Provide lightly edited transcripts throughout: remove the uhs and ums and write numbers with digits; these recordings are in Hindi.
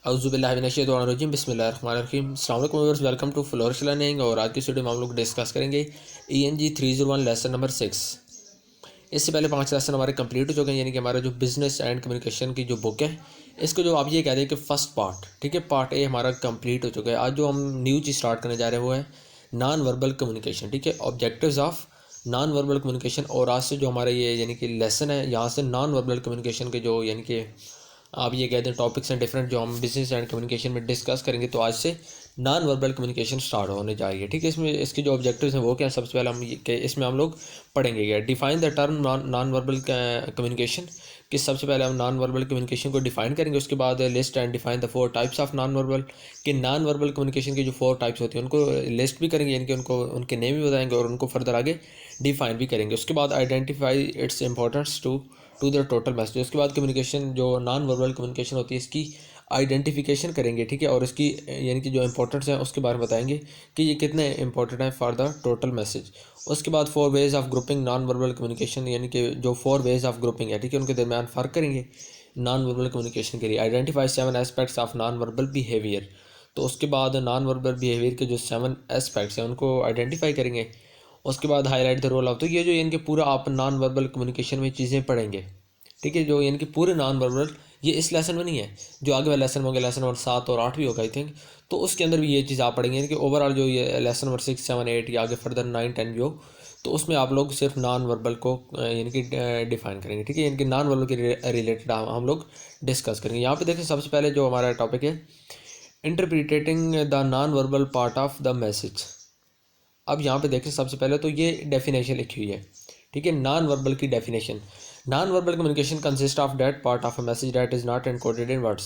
औज़ुबिल्लाहि बिस्मिल्लाहिर्रहमानिर्रहीम। अस्सलाम वालेकुम viewers, welcome to Flourish Learning. और आज की वीडियो में हम लोग डिस्कस करेंगे ENG 301 लेसन नंबर 6। इससे पहले 5 लेसन हमारे कंप्लीट हो चुके हैं, यानी कि हमारा जो बिजनेस एंड कम्युनिकेशन की जो बुक है, इसको जो आप ये कह दें कि फर्स्ट पार्ट, ठीक है, पार्ट ए हमारा कंप्लीट हो चुका है। आज जो हम न्यू चीज़ स्टार्ट करने जा रहे हैं वो है नॉन वर्बल कम्युनिकेशन, ठीक है, objectives of non verbal communication. और आज से जो हमारा ये यानी कि लेसन है, यहाँ से नॉन वर्बल कम्युनिकेशन के जो यानी कि आप ये कहते हैं टॉपिक्स हैं डिफरेंट, जो हम बिजनेस एंड कम्युनिकेशन में डिस्कस करेंगे। तो आज से नॉन वर्बल कम्युनिकेशन स्टार्ट होने जा रही है, ठीक है। इसमें इसके जो ऑब्जेक्टिव्स हैं वो क्या है, सबसे पहले इसमें हम लोग पढ़ेंगे क्या, define the term non verbal communication, कि सबसे पहले हम नॉन वर्बल कम्युनिकेशन को डिफाइन करेंगे। उसके बाद list and define the 4 types of non verbal, कि नॉन वर्बल कम्युनिकेशन की जो 4 टाइप्स होती हैं उनको लिस्ट भी करेंगे, यानी कि उनको उनके नेम भी बताएंगे और उनको फर्दर आगे डिफाइन भी करेंगे। उसके बाद identify its importance to the total message. उसके बाद कम्युनिकेशन जो नॉन वर्बल कम्युनिकेशन होती है इसकी आइडेंटिफिकेशन करेंगे, ठीक है, और इसकी यानी कि जो इंपॉर्टेंस है उसके बारे में बताएंगे कि ये कितने इंपॉर्टेंट है फॉर द टोटल मैसेज। उसके बाद 4 ways of grouping non verbal communication, यानी कि जो 4 वेज ऑफ ग्रुपिंग है, ठीक है, उनके दरमियान फ़र्क करेंगे नॉन वर्बल कम्युनिकेशन के लिए। Identify 7 aspects of non verbal behaviour, तो उसके बाद नॉन वर्बल बिहेवियर के जो 7 एस्पेक्ट्स हैं उनको आइडेंटिफाई करेंगे। उसके बाद हाईलाइट द रोल ऑफ, तो ये जो इनके पूरा आप नॉन वर्बल कम्युनिकेशन में चीज़ें पढ़ेंगे, ठीक है, जो यानी कि पूरे नॉन वर्बल, ये इस लेसन में नहीं है, जो आगे वाले लेसन होंगे, लेसन नंबर 7 और 8 भी होगा आई थिंक, तो उसके अंदर भी ये चीज़ आप पढ़ेंगे, यानी कि ओवरऑल जो ये लेसन नंबर 6, 7, 8 या आगे फर्दर 9, 10 भी हो, तो उसमें आप लोग सिर्फ नॉन वर्बल को यानी कि डिफाइन करेंगे, ठीक है, यानी कि नॉन वर्बल के रिलेटेड हम लोग डिस्कस करेंगे। यहाँ पे देखें सबसे पहले जो हमारा टॉपिक है interpreting the non verbal part of the message. अब यहाँ पे देखें सबसे पहले तो ये डेफिनेशन लिखी हुई है, ठीक है, नॉन वर्बल की definition. Non verbal communication consist of that part of a message that is not encoded in words,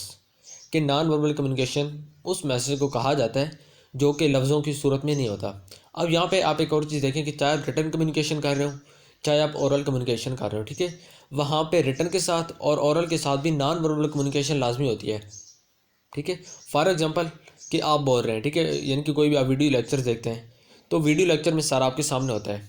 कि नॉन वर्बल कम्युनिकेशन उस मैसेज को कहा जाता है जो कि लफ्ज़ों की सूरत में नहीं होता। अब यहाँ पे आप एक और चीज़ देखें कि चाहे आप रिटन कम्युनिकेशन कर रहे हो, चाहे आप ओरल कम्युनिकेशन कर रहे हो, ठीक है, वहाँ पे रिटन के साथ और ओरल के साथ भी नॉन वर्बल कम्युनिकेशन लाजमी होती है, ठीक है। फॉर एग्जांपल कि आप बोल रहे हैं, ठीक है, यानी कि कोई भी आप वीडियो लेक्चर देखते हैं, तो वीडियो लेक्चर में सर आपके सामने होता है,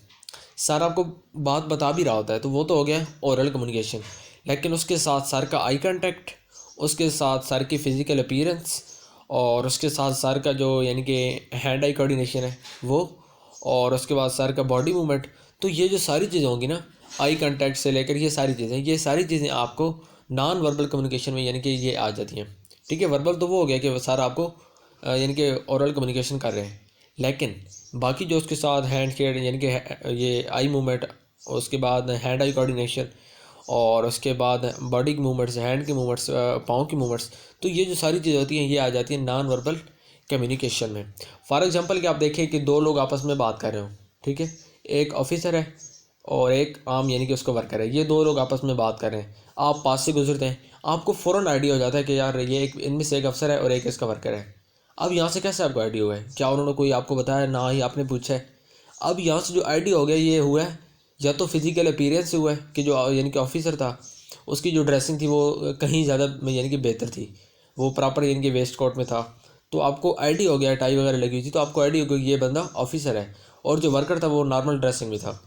सर आपको बात बता भी रहा होता है, तो वो तो हो गया ओरल कम्युनिकेशन। लेकिन उसके साथ सर का आई कांटेक्ट, उसके साथ सर की फ़िज़िकल अपीयरेंस, और उसके साथ सर का जो यानी कि हैंड आई कोऑर्डिनेशन है वो, और उसके बाद सर का बॉडी मूवमेंट, तो ये जो सारी चीज़ें होंगी ना, आई कांटेक्ट से लेकर ये सारी चीज़ें आपको नॉन वर्बल कम्युनिकेशन में यानी कि ये आ जाती हैं, ठीक है। वर्बल तो वो हो गया कि सर आपको यानी कि ओरल कम्युनिकेशन कर रहे हैं, लेकिन बाकी जो उसके साथ हैंड शेड यानी कि ये आई मूवमेंट, उसके बाद हैंड आई कोऑर्डिनेशन, और उसके बाद बॉडी की मूवमेंट्स, हैंड की मूवमेंट्स, पाँव की मूवमेंट्स, तो ये जो सारी चीज़ें होती हैं ये आ जाती हैं नॉन वर्बल कम्युनिकेशन में। फॉर एग्जांपल कि आप देखें कि 2 लोग आपस में बात कर रहे हो, ठीक है, एक ऑफिसर है और एक आम यानी कि उसका वर्कर है, ये 2 लोग आपस में बात कर रहे हैं, आप पास से गुजरते हैं, आपको फ़ौरन आइडिया हो जाता है कि यार ये एक इनमें से एक अफसर है और एक इसका वर्कर है। अब यहाँ से कैसे आपको आइडिया हुआ है, क्या उन्होंने कोई आपको बताया, ना ही आपने पूछा है। अब यहाँ से जो आइडिया हो गया ये हुआ है या तो फिजिकल अपीयरेंस से हुआ है कि जो यानी कि ऑफिसर था उसकी जो ड्रेसिंग थी वो कहीं ज़्यादा यानी कि बेहतर थी, वो प्रॉपर यानी कि वेस्ट कोट में था, तो आपको आइडिया हो गया, टाई वगैरह लगी हुई थी, तो आपको आइडिया हो गया ये बंदा ऑफिसर है। और जो वर्कर था वो नॉर्मल ड्रेसिंग में था,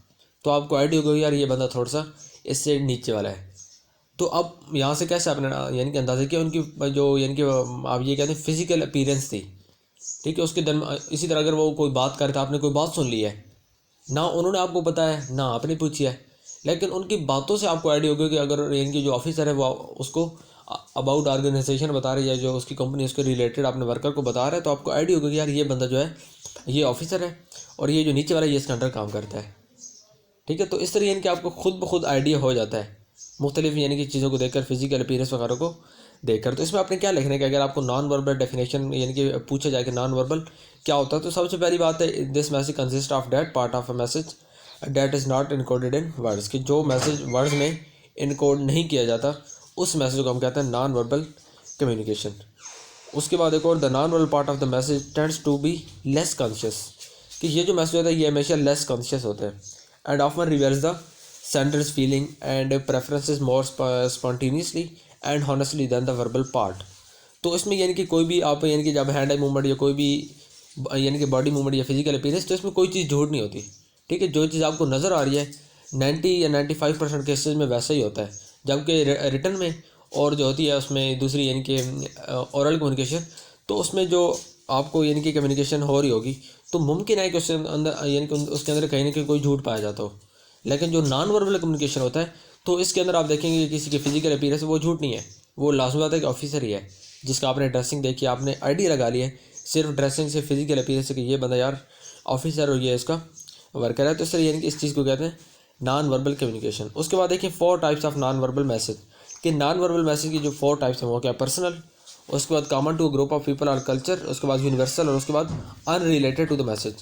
तो आपको आइडिया हो गया यार ये बंदा थोड़ा सा इससे नीचे वाला है। तो अब यहाँ से कैसे आपने यानी कि अंदाज़ा किया उनकी जो यानी कि आप ये कहते हैं फिजिकल अपीयरेंस थी, ठीक है। उसके दर इसी तरह अगर वो कोई बात करे, आपने कोई बात सुन ली है, ना उन्होंने आपको बताया ना आपने पूछी है, लेकिन उनकी बातों से आपको आइडिया होगा कि अगर इनकी जो ऑफिसर है वो उसको अबाउट ऑर्गेनाइजेशन बता रही है, जो उसकी कंपनी उसके रिलेटेड अपने वर्कर को बता रहा है, तो आपको आइडिया होगा कि यार ये बंदा जो है ये ऑफिसर है और ये जो नीचे वाला ये इसके अंडर काम करता है, ठीक है। तो इस तरह यानी कि आपको खुद ब खुद आइडिया हो जाता है मुख्तलिफ यानी कि चीज़ों को देखकर, फिजिकल अपीयरेंस वगैरह को देखकर। तो इसमें आपने क्या लिखना है कि अगर आपको नॉन वर्बल डेफिनेशन यानी कि पूछा जाए कि नॉन वर्बल क्या होता है, तो सबसे पहली बात है this message consist of that part of a message that is not encoded in words, कि जो मैसेज वर्ड्स में इनकोड नहीं किया जाता उस मैसेज को हम कहते हैं नॉन वर्बल कम्युनिकेशन। उसके बाद एक और the non verbal part of the message tends to be less conscious, कि ये जो मैसेज होता है ये हमेशा लेस कॉन्शियस होता है, and often reveals the sender's feeling and preferences more spontaneously and honestly than the verbal part. तो इसमें यानी कि कोई भी आप यानी कि जब हैंड आई मूवमेंट या कोई भी यानी कि बॉडी मूवमेंट या फिजिकल अपीयरेंस, तो इसमें कोई चीज़ झूठ नहीं होती, ठीक है। जो चीज़ आपको नज़र आ रही है 90 या 95% केसेस में वैसा ही होता है, जबकि रिटर्न में और जो होती है उसमें दूसरी यानी कि ओरल कम्युनिकेशन, तो उसमें जो आपको यानी कि कम्युनिकेशन हो रही होगी तो मुमकिन है कि उसके अंदर यानी कि उसके अंदर कहीं ना कहीं कोई झूठ पाया जाता हो। लेकिन जो नॉन वर्बल कम्युनिकेशन होता है तो इसके अंदर आप देखेंगे कि किसी की फिजिकल अपीयरेंस वो झूठ नहीं है, वो लाजमी बात है कि ऑफिसर ही है, जिसका आपने ड्रेसिंग देखी, आपने आईडी लगा ली है सिर्फ ड्रेसिंग से, फिजिकल अपीयरेंस से कि ये बंदा यार ऑफिसर और ये इसका वर्कर है। तो सर यानी कि इस चीज़ को कहते हैं नॉन वर्बल कम्युनिकेशन। उसके बाद देखिए 4 types of non verbal message, कि नॉन वर्बल मैसेज की जो 4 टाइप्स हैं वो क्या, पर्सनल, उसके बाद common to group of people और कल्चर, उसके बाद यूनिवर्सल, और उसके बाद अनरिलेटेड टू द मैसेज।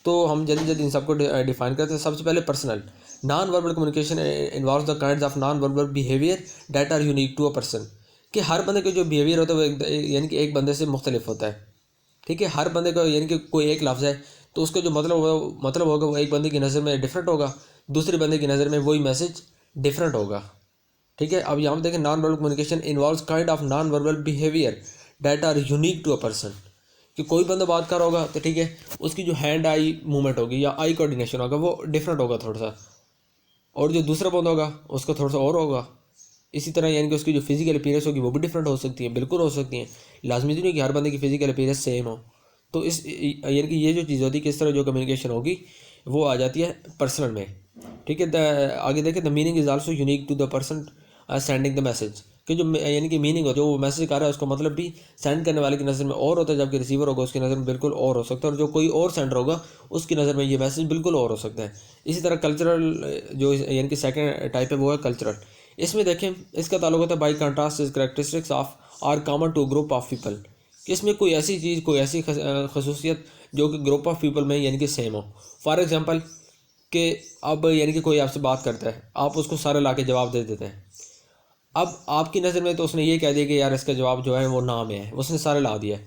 तो हम जल्दी जल्दी इन सबको डिफाइन करते हैं। सबसे पहले personal, non verbal communication involves the kinds of non verbal behaviour that are unique to a person, कि हर बंदे का जो बिहेवियर होता है वो यानी कि एक बंदे से मुख्तलिफ होता है। ठीक है, हर बंदे का यानी कि कोई एक लफ्ज़ है तो उसका जो मतलब होगा वो एक बंदे की नज़र में डिफरेंट होगा, दूसरे बंदे की नज़र में वही मैसेज डिफरेंट होगा। ठीक है, अब यहाँ पर देखें non verbal communication involves kind of non verbal behaviour that are unique to a person, कि कोई बंदा बात कर रहा होगा तो ठीक है उसकी जो हैंड आई मूवमेंट होगी या आई कोऑर्डिनेशन होगा वो डिफरेंट होगा थोड़ा सा, और जो दूसरा बंदा होगा उसका थोड़ा सा और होगा। इसी तरह यानी कि उसकी जो फिजिकल अपीयरेंस होगी वो भी डिफरेंट हो सकती है, बिल्कुल हो सकती है, लाजमी तो नहीं कि हर बंदे की फिजिकल अपीयरेंस सेम हो। तो इस यानी कि ये जो चीज़ होती है किस तरह जो कम्युनिकेशन होगी वो आ जाती है पर्सनल में। ठीक है, आगे देखें the meaning is also unique to the person sending the message, कि जो यानी कि मीनिंग हो जो वो मैसेज कर रहा है उसका मतलब भी सेंड करने वाले की नज़र में और होता है, जबकि रिसीवर होगा उसकी नज़र में बिल्कुल और हो सकता है, और जो कोई और सेंडर होगा उसकी नज़र में ये मैसेज बिल्कुल और हो सकता है। इसी तरह कल्चरल जो यानी कि सेकंड टाइप है वो है कल्चरल। इसमें देखें इसका ताल्लुक होता है by contrast is characteristics of are common to group of people, कि इसमें कोई ऐसी चीज़, कोई ऐसी खसूसियत जो कि ग्रुप ऑफ पीपल में यानी कि सेम हो। फॉर एग्जांपल कि अब यानी कि कोई आपसे बात करता है, आप उसको सारे ला के जवाब दे देते हैं। अब आपकी नज़र में तो उसने ये कह दिया कि यार इसका जवाब जो है वो नाम है, उसने सारे ला दिया।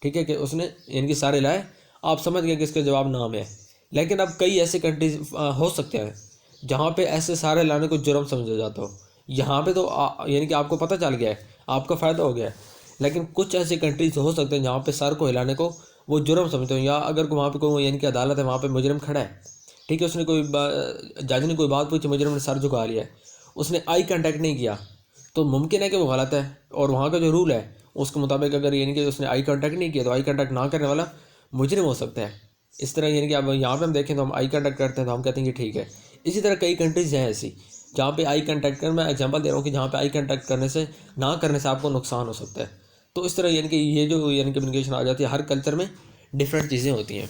ठीक है, कि उसने यानी कि सारे लाए, आप समझ गए कि इसका जवाब नाम है। लेकिन अब कई ऐसे कंट्रीज हो सकते हैं जहाँ पे ऐसे सारे लाने को जुर्म समझा जाता हो। यहाँ पे तो यानी कि आपको पता चल गया है, आपका फ़ायदा हो गया है। लेकिन कुछ ऐसे कंट्रीज हो सकते हैं जहाँ पे सर को हिलाने को वो जुर्म समझते हो, या अगर वहाँ पे कोई यानी कि अदालत है, वहाँ पे मुजरिम खड़ा है, ठीक है, उसने कोई जज ने कोई बात पूछी, मुजरिम ने सर झुका लिया है, उसने आई कांटेक्ट नहीं किया, तो मुमकिन है कि वो गलत है। और वहाँ का जो रूल है उसके मुताबिक अगर यानी कि उसने आई कांटेक्ट नहीं किया तो आई कांटेक्ट ना करने वाला मुजरिम हो सकता है। इस तरह यानी कि अब यहाँ पे हम देखें तो हम आई कांटेक्ट करते हैं तो हम कहते हैं कि ठीक है। इसी तरह कई कंट्रीज़ हैं ऐसी जहाँ पे आई कांटेक्ट कर, मैं एग्जांपल दे रहा हूँ कि जहाँ पे आई कांटेक्ट करने से ना करने से आपको नुकसान हो सकता है। तो इस तरह यानी कि ये जो यानी कम्युनिकेशन आ जाती है, हर कल्चर में डिफरेंट चीज़ें होती हैं।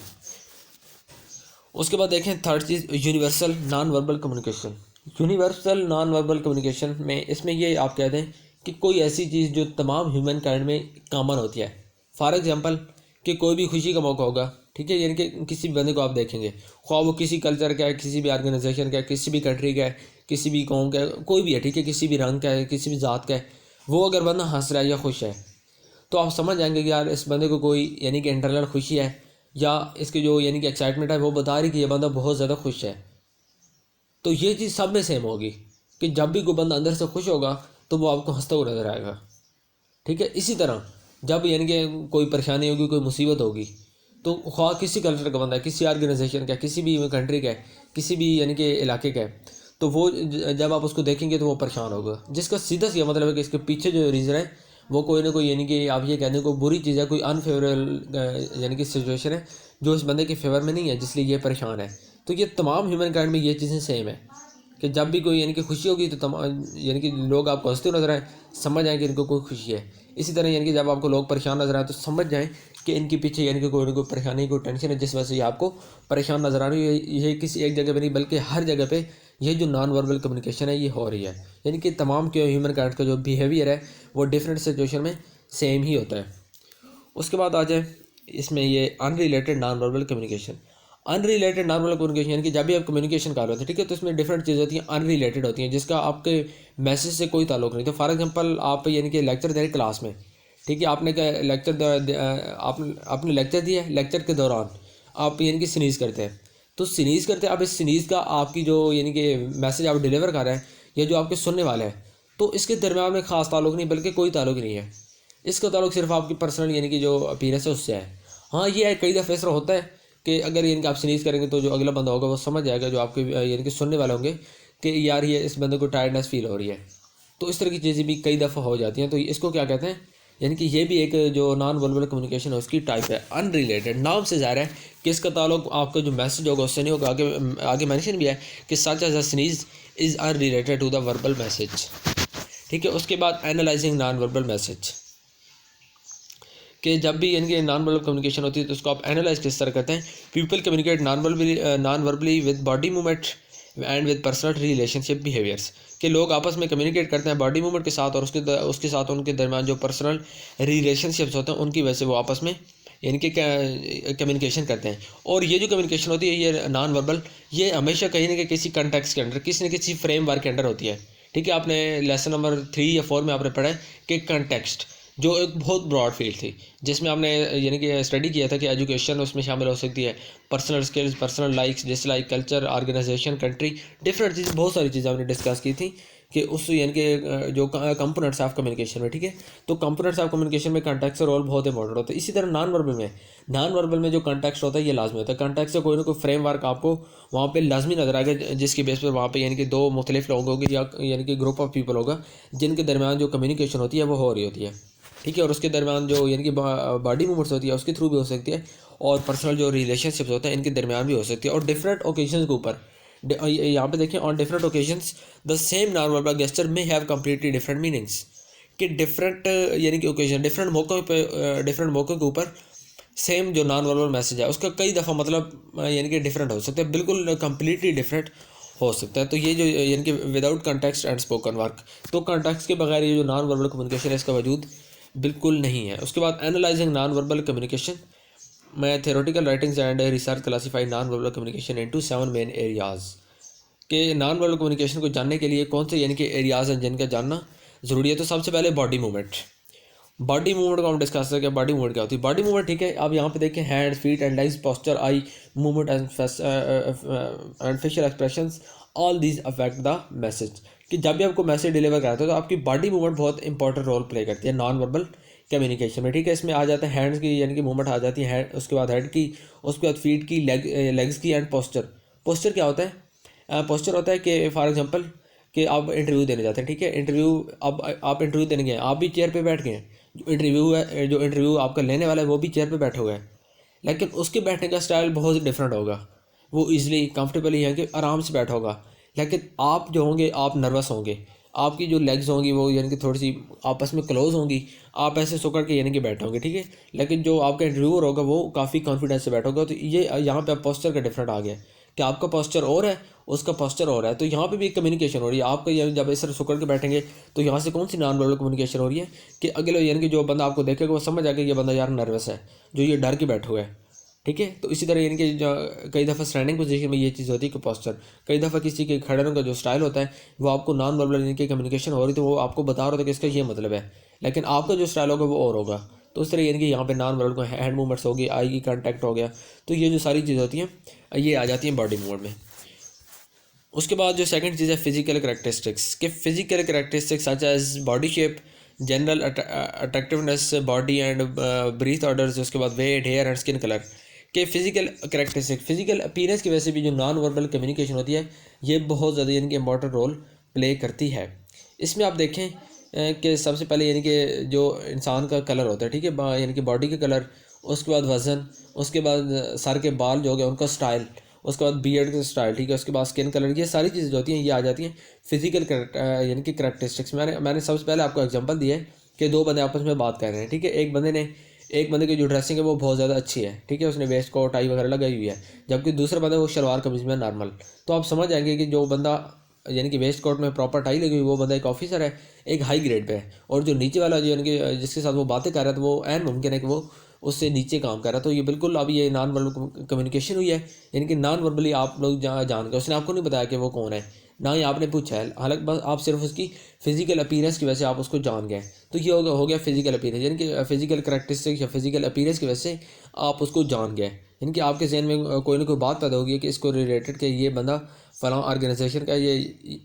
उसके बाद देखें थर्ड चीज़ universal non verbal communication. Universal non verbal communication में इसमें ये आप कहते हैं कि कोई ऐसी चीज़ जो तमाम ह्यूमन काइंड में कॉमन होती है। फॉर एग्जांपल कि कोई भी खुशी का मौका होगा, ठीक है, यानी कि किसी भी बंदे को आप देखेंगे, ख्वाह वो किसी कल्चर का है, किसी भी ऑर्गेनाइजेशन का है, किसी भी कंट्री का है, किसी भी कौम का है, कोई भी है, ठीक है, किसी भी रंग का है, किसी भी ज़ात का है, वो अगर बंदा हंस रहा है या खुश है तो आप समझ जाएंगे कि यार इस बंदे को कोई यानी कि इंटरनल खुशी है, या इसकी जो यानी कि एक्साइटमेंट है वो बता रही कि ये बंदा बहुत ज़्यादा खुश है। तो ये चीज़ सब में सेम होगी कि जब भी कोई बंदा अंदर से खुश होगा तो वो आपको हंसता हुआ नजर आएगा। ठीक है, इसी तरह जब यानी कि कोई परेशानी होगी, कोई मुसीबत होगी, तो ख्वाह किसी कल्चर का बंदा है, किसी ऑर्गेनाइजेशन का है, किसी भी कंट्री का है, किसी भी यानी कि इलाके का है, तो वो जब आप उसको देखेंगे तो वो परेशान होगा, जिसका सीधा सीधा मतलब है कि इसके पीछे जो रीज़न है वो कोई ना कोई यानी कि आप ये कहने को बुरी चीज़ है, कोई अनफेवरेबल यानी कि सिचुएशन है जो इस बंदे के फेवर में नहीं है, जिसलिए ये परेशान है। तो ये तमाम ह्यूमन काइंड में ये चीज़ें सेम है कि जब भी कोई यानी कि खुशी होगी तो तमाम यानी कि लोग आपको हंसते हुए नजर आए, समझ आए कि इनको कोई खुशी है। इसी तरह यानी कि जब आपको लोग परेशान नजर आए तो समझ जाएं कि इनके पीछे यानी कि कोई ना कोई परेशानी, कोई टेंशन है जिस वजह से ये आपको परेशान नजर आ रही है। ये किसी एक जगह पे नहीं बल्कि हर जगह पे ये जो नॉन वर्बल कम्युनिकेशन है ये हो रही है। यानी कि तमाम के ह्यूमन काइंड का जो बिहेवियर है वो डिफरेंट सिचुएशन में सेम ही होता है। उसके बाद आ जाए इसमें ये unrelated non verbal communication. Unrelated non verbal communication यानी कि जब भी आप कम्युनिकेशन कर रहे होते हैं, ठीक है, तो इसमें डिफरेंट चीज़ें होती हैं अनरिलेटेड होती हैं जिसका आपके मैसेज से कोई ताल्लुक नहीं। तो फॉर एग्जांपल आप यानी कि लेक्चर दे रहे क्लास में, ठीक है, आपने लेक्चर आपने लेक्चर दिया, लेक्चर के दौरान आप यानी कि स्नीज़ करते हैं, तो स्नीज़ करते हैं, अब इस स्नीज़ का आपकी जो यानी कि मैसेज आप डिलीवर कर रहे हैं या जो आपके सुनने वाले हैं, तो इसके दरम्यान में ख़ास ताल्लुक नहीं बल्कि कोई ताल्लुक नहीं है। इसका ताल्लुक सिर्फ आपकी पर्सनल यानी कि जो अपीयरेंस है उससे है। हाँ, ये है कई दफ़ा ऐसा होता है कि अगर यानी कि आप स्नीज़ करेंगे तो जो अगला बंदा होगा वो समझ जाएगा, जो आपके यानी कि सुनने वाले होंगे, कि यार ये इस बंदे को टायर्डनेस फील हो रही है। तो इस तरह की चीज़ें भी कई दफ़ा हो जाती हैं। तो इसको क्या कहते हैं, यानी कि ये भी एक जो नॉन वर्बल कम्युनिकेशन है उसकी टाइप है। अनरिलेटेड, नाम से ज़ाहिर है कि इसका ताल्लुक आपका जो मैसेज होगा उससे नहीं होगा। आगे मेंशन भी है कि such as a sneeze is unrelated to the verbal message. ठीक है। उसके बाद एनालाइजिंग नॉन वर्बल मैसेज, कि जब भी इनके नॉन वर्बल कम्युनिकेशन होती है तो उसको आप एनालाइज किस तरह करते हैं। People communicate non verbally with body movement and with personal relationship behaviours, कि लोग आपस में कम्युनिकेट करते हैं बॉडी मूवमेंट के साथ और उसके साथ उनके दरमियान जो पर्सनल रिलेशनशिप्स होते हैं उनकी वजह से वो आपस में इनके कम्युनिकेशन करते हैं। और ये जो कम्युनिकेशन होती है ये नॉन वर्बल, ये हमेशा कहीं ना कहीं किसी कंटेक्स्ट के अंडर, किसी न किसी फ्रेम वर्क के अंडर होती है। ठीक है। आपने लेसन नंबर 3 या 4 में आपने पढ़ा है कि कंटेक्स्ट जो एक बहुत ब्रॉड फील्ड थी, जिसमें हमने यानी कि स्टडी किया था कि एजुकेशन उसमें शामिल हो सकती है, personal skills, personal likes dislike, culture, organisation, country, different चीज़, बहुत सारी चीज़ें हमने डिस्कस की थी कि उस यानी कि जो कंपोनेंट्स ऑफ कम्युनिकेशन में। ठीक है। तो कंपोनेंट्स ऑफ कम्युनिकेशन में कॉन्टेक्स्ट का रोल बहुत इंपॉर्टेंट होता है। इसी तरह नॉन वर्बल में जो कॉन्टेक्स्ट होता है ये लाजमी होता है। कॉन्टेक्स्ट से कोई ना कोई फ्रेमवर्क आपको वहाँ पे लाजमी नजर आएगा, जिसकी बेस पर वहाँ पे यानी कि दो मुख्तलिफ लोग होंगे या यानी कि ग्रुप ऑफ पीपल होगा जिनके दरमियान जो कम्युनिकेशन होती है वो हो रही होती है। ठीक है। और उसके दरमियान जो यानी कि बॉडी मूवमेंट्स होती है उसके थ्रू भी हो सकती है, और पर्सनल जो रिलेशनशिप्स होते हैं इनके दरमियान भी हो सकती है। और डिफरेंट ओकेजन्स के ऊपर यहाँ पे देखें, on different occasions the same non verbal gesture में हैव कम्प्लीटली डिफरेंट मीनिंग्स, कि डिफरेंट यानी कि ओकेजन, डिफरेंट मौक़ों के ऊपर सेम जो नॉन वर्बल मैसेज है उसका कई दफ़ा मतलब यानी कि डिफरेंट हो सकता है, बिल्कुल कम्प्लीटली डिफरेंट हो सकता है। तो ये जो यानी कि without context and spoken work, तो कंटेक्स्ट के बगैर ये जो नॉन वर्बल कम्युनिकेशन है इसका वजूद बिल्कुल नहीं है। उसके बाद एनालाइजिंग नॉन वर्बल कम्युनिकेशन में theoretical writings and research classify non verbal communication into 7 main areas, के नॉन वर्बल कम्युनिकेशन को जानने के लिए कौन से यानी कि एरियाज़ हैं जिनका जानना ज़रूरी है। तो सबसे पहले बॉडी मूवमेंट को हम डिस्कस करेंगे। बॉडी मूवमेंट क्या होती है? बॉडी मूवमेंट, ठीक है, आप यहाँ पे देखें hand, feet and legs, posture, eye movement and facial expressions, all these affect the message, कि जब भी आपको मैसेज डिलीवर कराते हो तो आपकी बॉडी मूवमेंट बहुत इंपॉर्टेंट रोल प्ले करती है नॉन वर्बल कम्युनिकेशन में। ठीक है। इसमें आ जाते हैं हैंड्स की यानी कि मूवमेंट आ जाती है, उसके बाद हेड की, उसके बाद फीट की, लेग्स की, एंड पोस्चर क्या होता है? पोस्चर होता है कि फॉर एग्जांपल कि आप इंटरव्यू देने जाते हैं। ठीक है। इंटरव्यू, अब आप इंटरव्यू देने गए, आप भी चेयर पे बैठ गए हैं, जो इंटरव्यू आपका लेने वाला है वो भी चेयर पे बैठे हुए हैं, लेकिन उसके बैठने का स्टाइल बहुत डिफरेंट होगा। वो ईजिली कंफर्टेबल ही है कि आराम से बैठा होगा, लेकिन आप जो होंगे आप नर्वस होंगे, आपकी जो लेग्स होंगी वो यानी कि थोड़ी सी आपस में क्लोज होंगी, आप ऐसे सोकर के यानी कि बैठे होंगे। ठीक है। लेकिन जो आपका इंटरव्यूअर होगा वो काफ़ी कॉन्फिडेंस से बैठा होगा। तो ये यहाँ पे पोस्चर का डिफरेंट आ गया कि आपका पोस्चर और है, उसका पोस्चर और है। तो यहाँ पे भी एक कम्युनिकेशन हो रही है। आपका यानी जब इस तरह सुकड़ के बैठेंगे तो यहाँ से कौन सी नॉन वर्बल कम्युनिकेशन हो रही है कि अगले यानी कि जो बंदा आपको देखेगा वो समझ आएगा ये बंदा यार नर्वस है, जो ये डर के बैठे हुए है। ठीक है। तो इसी तरह यानी कि कई दफ़ा स्टैंडिंग पोजीशन में ये चीज़ होती है कि पोस्चर, कई दफ़ा किसी के खड़े होने का जो स्टाइल होता है वो आपको नॉन वर्बल यानी कि कम्युनिकेशन हो रही तो वो आपको बता रहा था कि इसका ये मतलब है, लेकिन आपका जो स्टाइल होगा वो और होगा। तो इस तरह यानी कि यहाँ पे नॉन वर्बल को हैंड मूवमेंट्स हो गई, आई की कॉन्टैक्ट हो गया, तो ये जो सारी चीज़ होती हैं ये आ जाती हैं बॉडी मूवमेंट में। उसके बाद जो सेकंड चीज़ है फिजिकल करैक्टरिस्टिक्स, के physical characteristics such as body shape, general attractiveness, body and breath odours, उसके बाद weight, hair and skin colour, के फिजिकल करैक्टरिस्टिक, फिजिकल अपीयरेंस की वजह से भी जो नॉन वर्बल कम्युनिकेशन होती है ये बहुत ज़्यादा यानी कि इंपॉर्टेंट रोल प्ले करती है। इसमें आप देखें कि सबसे पहले यानी कि जो इंसान का कलर होता है, ठीक है, यानी कि बॉडी का कलर, उसके बाद वज़न, उसके बाद सर के बाल जो हो गया उनका स्टाइल, उसके बाद बियर्ड का स्टाइल, ठीक है, उसके बाद स्किन कलर, ये सारी चीज़ें जो होती हैं ये आ जाती हैं फिजिकल यानी कि करैक्टरिस्टिक्स। मैंने सबसे पहले आपको एग्जांपल दिया है कि दो बंदे आपस में बात कर रहे हैं। ठीक है। एक बंदे की जो ड्रेसिंग है वो बहुत ज़्यादा अच्छी है, ठीक है, उसने वेस्ट कोट टाई वगैरह लगाई हुई है, जबकि दूसरा बंदा वो शलवार कमीज में नॉर्मल। तो आप समझ जाएंगे कि जो बंदा यानी कि वेस्ट कोट में प्रॉपर टाई लगी हुई वो बंदा एक ऑफिसर है, एक हाई ग्रेड पे है, और जो नीचे वाला जो यानी कि जिसके साथ वो बातें कर रहा है तो वो ऐन मुमकिन है कि वो उससे नीचे काम कर रहा है। तो ये बिल्कुल अब ये नॉन वर्बल कम्युनिकेशन हुई है, यानी कि नॉन वर्बली आप लोग जान गए, उसने आपको नहीं बताया कि वो कौन है, ना ही आपने पूछा है, हालांकि बस आप सिर्फ उसकी फिजिकल अपीयरेंस की वजह से आप उसको जान गए। तो ये हो गया फिजिकल अपीयरेंस, यानी कि फिजिकल करैक्टरिस्टिक्स या फिजिकल अपीयरेंस की वजह से आप उसको जान गए, यानी कि आपके जहन में कोई ना कोई बात पैदा होगी कि इसको रिलेटेड कि ये बंदा फलां ऑर्गेनाइजेशन का, ये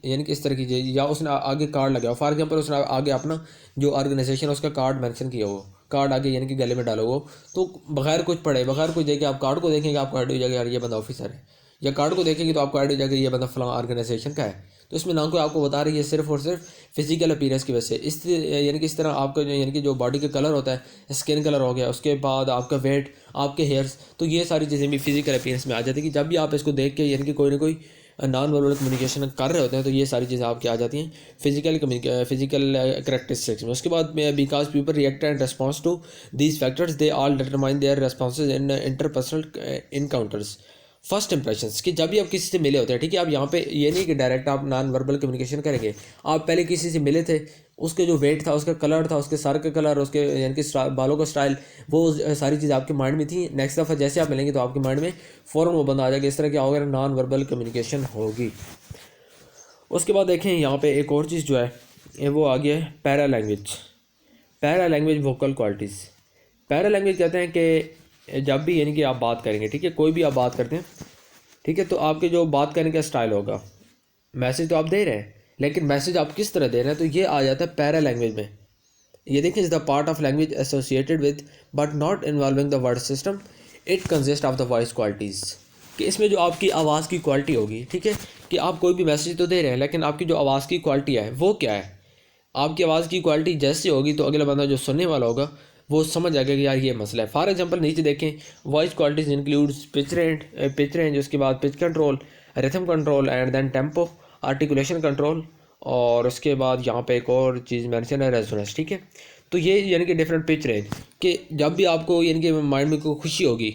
यानी कि इस तरह की, या उसने आगे कार्ड लगाया, फॉर एग्जांपल उसने आगे अपना जो ऑर्गेनाइजेशन है उसका कार्ड मेंशन किया हो, कार्ड आगे यानी कि गले में डालो हो, तो बगैर कुछ पढ़े, बगैर कुछ देखे आप कार्ड को देखेंगे, आपको आइडिया हो जाएगा यार ये बंदा ऑफिसर है, या कार्ड को देखेंगे तो आपको आइडिया हो जाएगा ये बंदा फलां ऑर्गेनाइजेशन का है। तो इसमें ना कोई आपको बता रही है सिर्फ और सिर्फ फिजिकल अपीयरेंस की वजह से। यानी कि इस तरह आपका यानी कि जो बॉडी का कलर होता है, स्किन कलर हो गया, उसके बाद आपका वेट, आपके हेयर्स, तो ये सारी चीज़ें भी फिजिकल अपीयरेंस में आ जाती है कि जब भी आप इसको देख के यानी कि कोई ना कोई नॉन वर्बल कम्युनिकेशन कर रहे होते हैं तो ये सारी चीज़ें आपकी आ जाती हैं फिजिकल करेक्टरिस्टिक्स में। उसके बाद में because people react and response to these factors they all determine their responses in interpersonal encounters. First impressions कि जब भी आप किसी से मिले होते हैं, ठीक है, आप यहाँ पे ये नहीं कि डायरेक्ट आप नॉन वर्बल कम्युनिकेशन करेंगे, आप पहले किसी से मिले थे, उसके जो वेट था, उसका कलर था, उसके सर का कलर, उसके यानी कि बालों का स्टाइल, वो सारी चीज़ आपके माइंड में थी। नेक्स्ट दफ़ा जैसे आप मिलेंगे तो आपके माइंड में फ़ौरन वो बंदा आ जाएगा। इस तरह क्या होगा, नॉन वर्बल कम्युनिकेशन होगी। उसके बाद देखें यहाँ पे एक और चीज़ जो है वो आ गया है para language. Para language vocal qualities. Para language कहते हैं कि जब भी यानी कि आप बात करेंगे, ठीक है, कोई भी आप बात करते हैं, ठीक है, तो आपके जो बात करने का स्टाइल होगा, मैसेज तो आप दे रहे हैं लेकिन मैसेज आप किस तरह दे रहे हैं, तो ये आ जाता है पैरा लैंग्वेज में। ये देखिए, is the part of language associated with but not involving the word system, it consist of the voice qualities. कि इसमें जो आपकी आवाज़ की क्वालिटी होगी, ठीक है, कि आप कोई भी मैसेज तो दे रहे हैं लेकिन आपकी जो आवाज़ की क्वालिटी है वो क्या है। आपकी आवाज़ की क्वालिटी जैसी होगी तो अगला बंदा जो सुनने वाला होगा वो समझ जाएगा कि यार ये मसला है। फॉर एग्जांपल नीचे देखें, voice qualities includes pitch range, उसके बाद pitch control, rhythm control and then tempo, articulation control, और उसके बाद यहाँ पे एक और चीज़ मेंशन है, रेजोनेंस। ठीक है, तो ये यानी कि डिफरेंट पिच रेंज कि जब भी आपको यानी कि माइंड में कोई खुशी होगी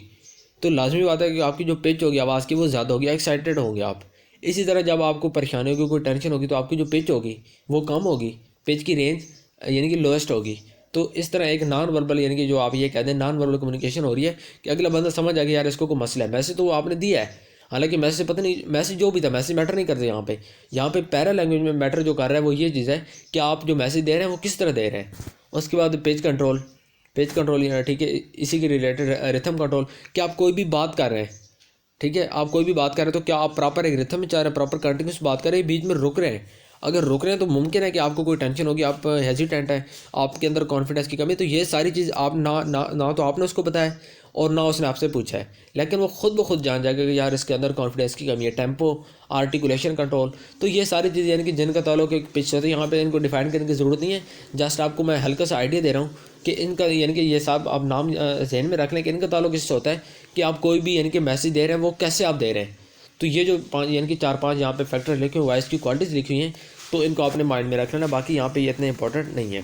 तो लाजमी बात है कि आपकी जो पिच होगी आवाज़ की वो ज़्यादा होगी, एक्साइटेड होंगे आप। इसी तरह जब आपको परेशानी होगी, कोई टेंशन होगी, तो आपकी जो पिच होगी वो कम होगी, पिच की रेंज यानी कि लोएस्ट होगी। तो इस तरह एक नॉन वर्बल यानी कि जो आप ये कहते हैं नॉन वर्बल कम्युनिकेशन हो रही है कि अगला बंदा समझ आ गया यार इसको कोई मसला है। मैसेज तो वो आपने दिया है, हालांकि मैसेज पता नहीं, मैसेज जो भी था, मैसेज मैटर नहीं करते यहाँ पे पैरा लैंग्वेज में मैटर जो कर रहा है वो ये चीज़ है कि आप जो मैसेज दे रहे हैं वो किस तरह दे रहे हैं। उसके बाद पेज कंट्रोल, ठीक है, इसी के रिलेटेड रिथम कंट्रोल कि आप कोई भी बात कर रहे हैं, ठीक है, आप कोई भी बात कर रहे हैं तो क्या आप प्रॉपर एक रिथम में चाह रहे हैं, प्रॉपर कंटिन्यूस बात कर रहे हैं, बीच में रुक रहे हैं। अगर रुक रहे हैं तो मुमकिन है कि आपको कोई टेंशन होगी, आप हेजिटेंट हैं, आपके अंदर कॉन्फिडेंस की कमी। तो ये सारी चीज़ आप ना तो आपने उसको बताया और ना उसने आपसे पूछा है, लेकिन वो खुद ब खुद जान जाएगा कि यार इसके अंदर कॉन्फिडेंस की कमी है। टेम्पो, आर्टिकुलेशन कंट्रोल, तो ये सारी चीज़ यानी कि जिनका ताल्लुक एक पिच है, तो यहाँ पे इनको डिफाइन करने की ज़रूरत नहीं है। जस्ट आपको मैं हल्का सा आइडिया दे रहा हूँ कि इनका यानी कि ये सब आप नाम जहन में रख लें कि इनका ताल्लुक इससे होता है कि आप कोई भी यानी कि मैसेज दे रहे हैं वो कैसे आप दे रहे हैं। तो ये जो पाँच यानी कि 4-5 यहाँ पे फैक्टर लिखे हुए, वॉइस की क्वालिटीज़ लिखी हुई हैं, तो इनको आपने माइंड में रख लेना, बाकी यहाँ पे ये इतने इंपॉर्टेंट नहीं है।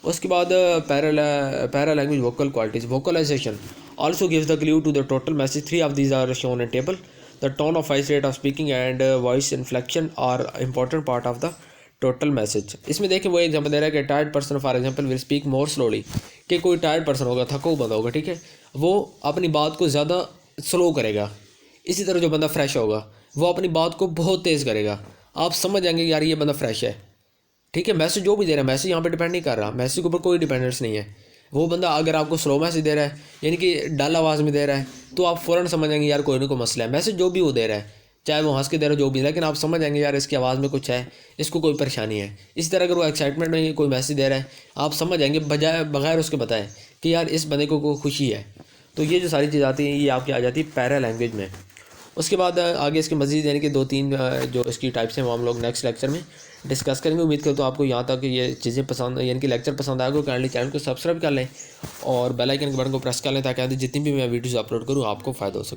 उसके बाद para language vocal qualities. Vocalisation also gives the clue to the total message. 3 of these are shown in table. The tone of voice, rate of speaking and voice inflection are important part of the total message. इसमें देखिए वो एग्जांपल दे रहा है कि tired person for example will speak more slowly, कि कोई टायर्ड पर्सन होगा, थका हुआ बंदा होगा, ठीक है, वो अपनी बात को ज़्यादा स्लो करेगा। इसी तरह जो बंदा फ्रेश होगा वो अपनी बात को बहुत तेज़ करेगा। आप समझ जाएंगे यार ये बंदा फ्रेश है, ठीक है। मैसेज जो भी दे रहा है, मैसेज यहाँ पे डिपेंड नहीं कर रहा, मैसेज के ऊपर कोई डिपेंडेंस नहीं है। वो बंदा अगर आपको स्लो मैसेज दे रहा है यानी कि डल आवाज़ में दे रहा है तो आप फ़ौरन समझ जाएंगे यार कोई ना कोई मसला है। मैसेज जो भी वो दे रहा है, चाहे वो हंस के दे रहा है जो भी, लेकिन आप समझ जाएंगे यार इसकी आवाज़ में कुछ है, इसको कोई परेशानी है। इसी तरह अगर वो एक्साइटमेंट में कोई मैसेज दे रहा है, आप समझ जाएंगे बगैर उसके बताए कि यार इस बंदे को कोई खुशी है। तो ये जो सारी चीज़ आती हैं ये आपकी आ जाती है पैरा लैंग्वेज में। उसके बाद आगे इसके मज़ीद यानी कि 2-3 जो इसकी टाइप्स हैं वो हम लोग नेक्स्ट लेक्चर में डिस्कस करेंगे। उम्मीद करता हूँ आपको यहाँ तक ये चीज़ें पसंद यानी कि लेक्चर पसंद आएगा। काइंडली चैनल को सब्सक्राइब कर लें और बेल आइकन के बटन को प्रेस कर लें ताकि जितनी भी मैं वीडियोज़ अपलोड करूँ आपको फ़ायदा हो सके।